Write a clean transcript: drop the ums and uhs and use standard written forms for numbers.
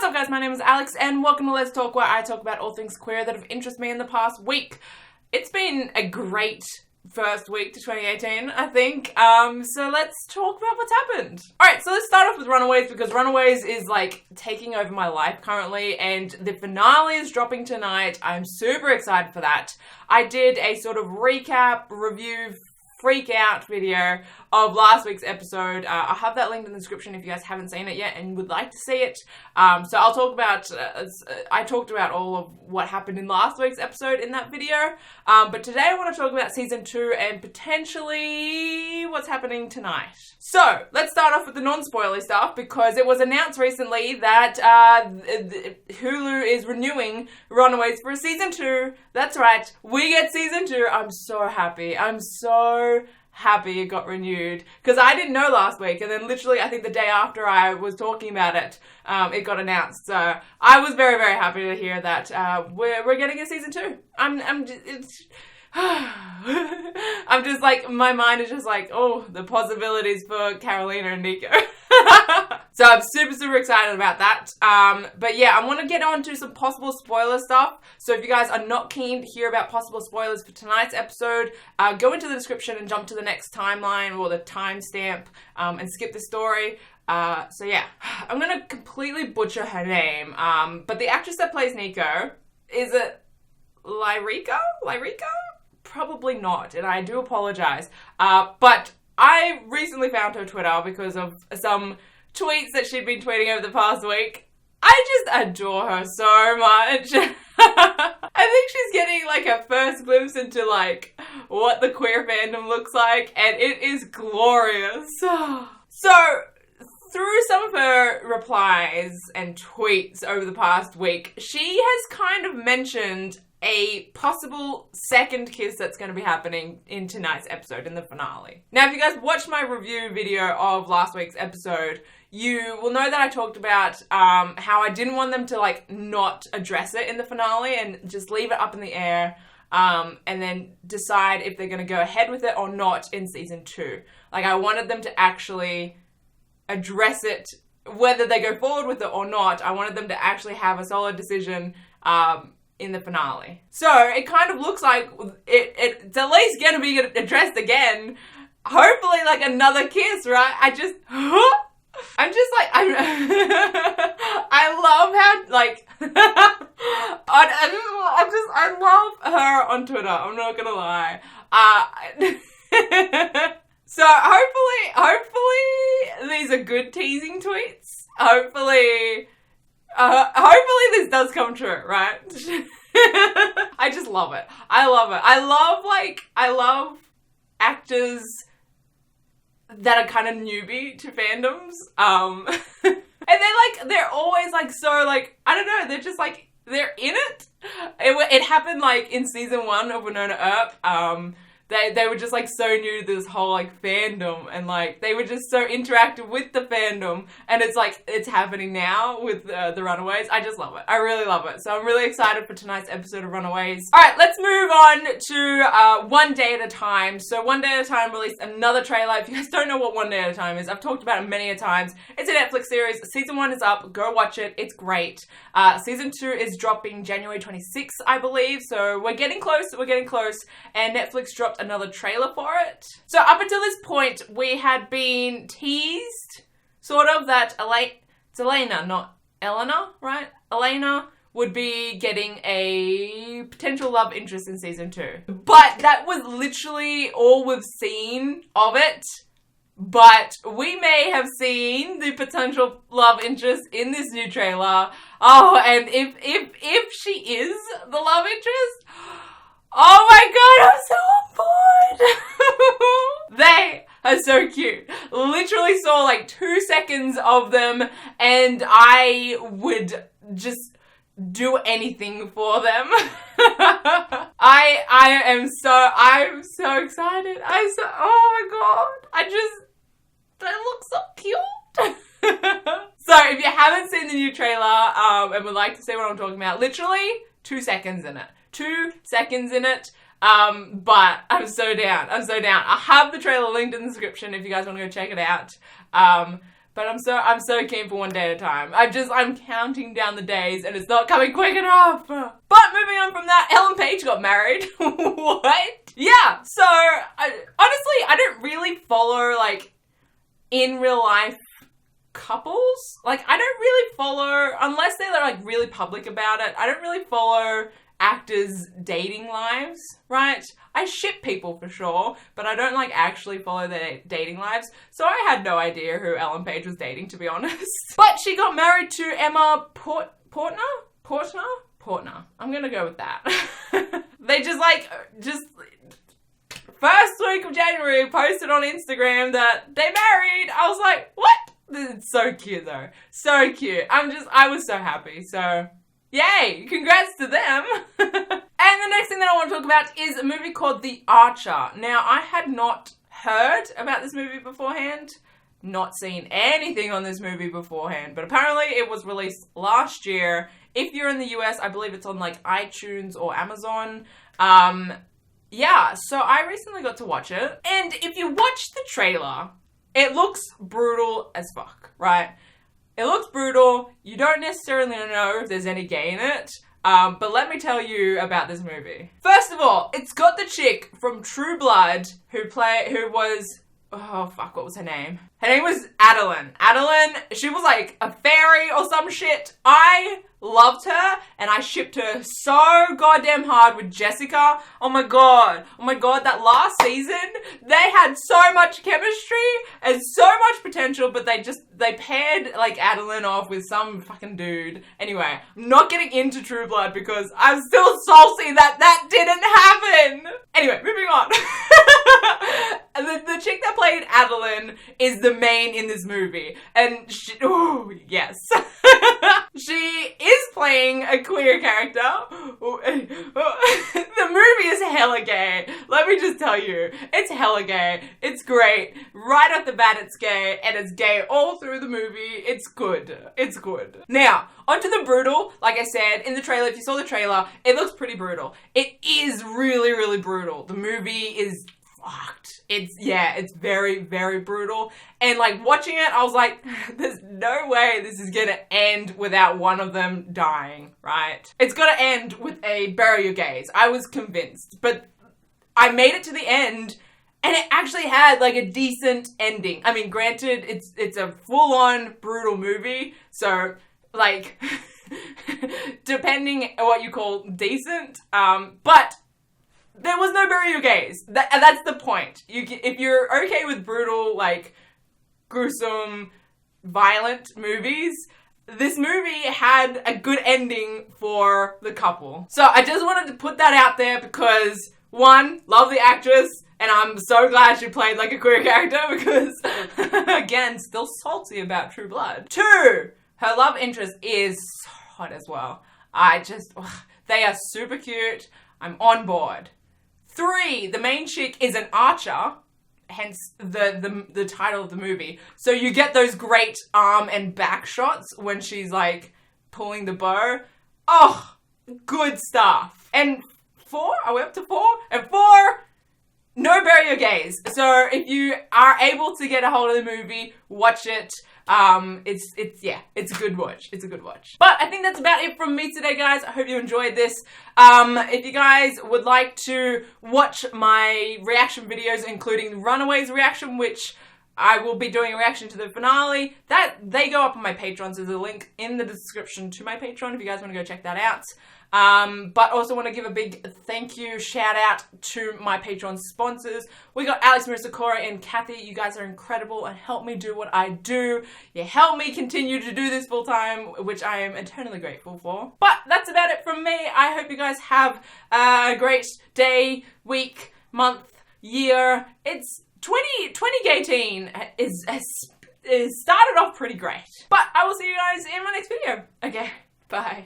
up guys, my name is Alex and welcome to Let's Talk, where I talk about all things queer that have interested me in the past week. It's been a great first week to 2018, I think. So let's talk about what's happened. Alright, so let's start off with Runaways, because Runaways is like taking over my life currently, and the finale is dropping tonight. I'm super excited for that. I did a sort of recap, review, freak out video of last week's episode. I'll have that linked in the description if you guys haven't seen it yet and would like to see it. So I'll talk about, I talked about all of what happened in last week's episode in that video. But today I want to talk about season 2 and potentially what's happening tonight. So let's start off with the non-spoiler stuff, because it was announced recently that Hulu is renewing Runaways for season 2. That's right, we get season 2. I'm so happy. I'm so happy it got renewed, because I didn't know last week, and then literally I think the day after I was talking about it, it got announced. So I was very, very happy to hear that we're getting a season 2. I'm just like, my mind is just like, oh, the possibilities for Karolina and Nico. So I'm super, super excited about that. But yeah, I want to get on to some possible spoiler stuff. So if you guys are not keen to hear about possible spoilers for tonight's episode, go into the description and jump to the next timeline or the timestamp and skip the story. So yeah, I'm going to completely butcher her name. But the actress that plays Nico, is it Lyrica? Probably not, and I do apologize. But I recently found her Twitter because of some tweets that she'd been tweeting over the past week. I just adore her so much. I think she's getting like a first glimpse into like what the queer fandom looks like, and it is glorious. So through some of her replies and tweets over the past week, she has kind of mentioned a possible second kiss that's going to be happening in tonight's episode, in the finale. Now, if you guys watched my review video of last week's episode, you will know that I talked about how I didn't want them to like not address it in the finale and just leave it up in the air, and then decide if they're going to go ahead with it or not in season 2. Like, I wanted them to actually address it, whether they go forward with it or not. I wanted them to actually have a solid decision in the finale. So it kind of looks like it's at least going to be addressed again. Hopefully like another kiss, right? I'm just like, I love how like, I love her on Twitter. I'm not gonna lie. So hopefully these are good teasing tweets. Hopefully this does come true, right? I just love it. I love it. I love actors that are kind of newbie to fandoms. And they're always like, so like, I don't know, they're just like, they're in it. It happened like in season 1 of Winona Earp. They were just like so new to this whole like fandom, and like they were just so interactive with the fandom, and it's like it's happening now with the Runaways. I just love it. I really love it. So I'm really excited for tonight's episode of Runaways. Alright, let's move on to One Day at a Time. So One Day at a Time released another trailer. If you guys don't know what One Day at a Time is, I've talked about it many a times. It's a Netflix series. Season 1 is up. Go watch it. It's great. Season 2 is dropping January 26th, I believe. So we're getting close. And Netflix dropped another trailer for it. So up until this point, we had been teased, sort of, that it's Elena, not Elena, right? Elena would be getting a potential love interest in season 2. But that was literally all we've seen of it. But we may have seen the potential love interest in this new trailer. Oh, and if she is the love interest, oh my god, I'm so on board! They are so cute. Literally saw like 2 seconds of them, and I would just do anything for them. I'm so excited. Oh my god. They look so cute. So if you haven't seen the new trailer, and would like to see what I'm talking about, literally 2 seconds in it. 2 seconds in it. But I'm so down. I have the trailer linked in the description if you guys want to go check it out. But I'm so keen for one day at a time. I'm counting down the days and it's not coming quick enough. But moving on from that, Ellen Page got married. What? Yeah, so honestly, I don't really follow like in real life couples. Like I don't really follow, unless they're like really public about it, I don't really follow actors' dating lives, right? I ship people for sure, but I don't like actually follow their dating lives. So I had no idea who Ellen Page was dating, to be honest. But she got married to Emma Portner? I'm gonna go with that. They just first week of January posted on Instagram that they married. I was like, what? It's so cute though. So cute. I was so happy. So yay! Congrats to them! And the next thing that I want to talk about is a movie called The Archer. Now, I had not heard about this movie beforehand, not seen anything on this movie beforehand, but apparently it was released last year. If you're in the US, I believe it's on like iTunes or Amazon. Yeah, so I recently got to watch it. And if you watch the trailer, it looks brutal as fuck, right? It looks brutal. You don't necessarily know if there's any gay in it. But let me tell you about this movie. First of all, it's got the chick from True Blood who was, oh fuck, what was her name? Her name was Adeline. Adeline, she was like a fairy or some shit. I loved her and I shipped her so goddamn hard with Jessica. Oh my god, that last season, they had so much chemistry and so much potential, but they paired like Adeline off with some fucking dude. Anyway, I'm not getting into True Blood because I'm still salty that didn't happen. Anyway, moving on. The chick that played Adeline is the main in this movie, and oh yes. She is playing a queer character. The movie is hella gay. Let me just tell you, it's hella gay. It's great. Right off the bat, it's gay, and it's gay all through the movie. It's good. It's good. Now, onto the brutal. Like I said, in the trailer, if you saw the trailer, it looks pretty brutal. It is really, really brutal. The movie is fucked. It's very, very brutal. And like watching it, I was like, there's no way this is gonna end without one of them dying, right? It's gotta end with a bury your gays. I was convinced, but I made it to the end and it actually had like a decent ending. I mean, granted, it's a full-on brutal movie, so like depending on what you call decent, but there was no bury your gays. That's the point. If you're okay with brutal, like, gruesome, violent movies, this movie had a good ending for the couple. So I just wanted to put that out there because, one, love the actress, and I'm so glad she played like a queer character because, again, still salty about True Blood. Two, her love interest is hot as well. They are super cute. I'm on board. 3, the main chick is an archer, hence the title of the movie. So you get those great arm and back shots when she's like pulling the bow. Oh, good stuff. And 4, are we up to 4? And 4, no bury your gays. So if you are able to get a hold of the movie, watch it. It's a good watch. It's a good watch. But I think that's about it from me today, guys. I hope you enjoyed this. If you guys would like to watch my reaction videos, including Runaways reaction, which I will be doing a reaction to the finale, that they go up on my Patreon, so there's a link in the description to my Patreon if you guys want to go check that out. But also want to give a big thank you, shout out to my Patreon sponsors. We got Alex, Marissa, Cora, and Kathy. You guys are incredible and help me do what I do. You help me continue to do this full time, which I am eternally grateful for. But that's about it from me. I hope you guys have a great day, week, month, year. It's 2018 is started off pretty great. But I will see you guys in my next video. Okay, bye.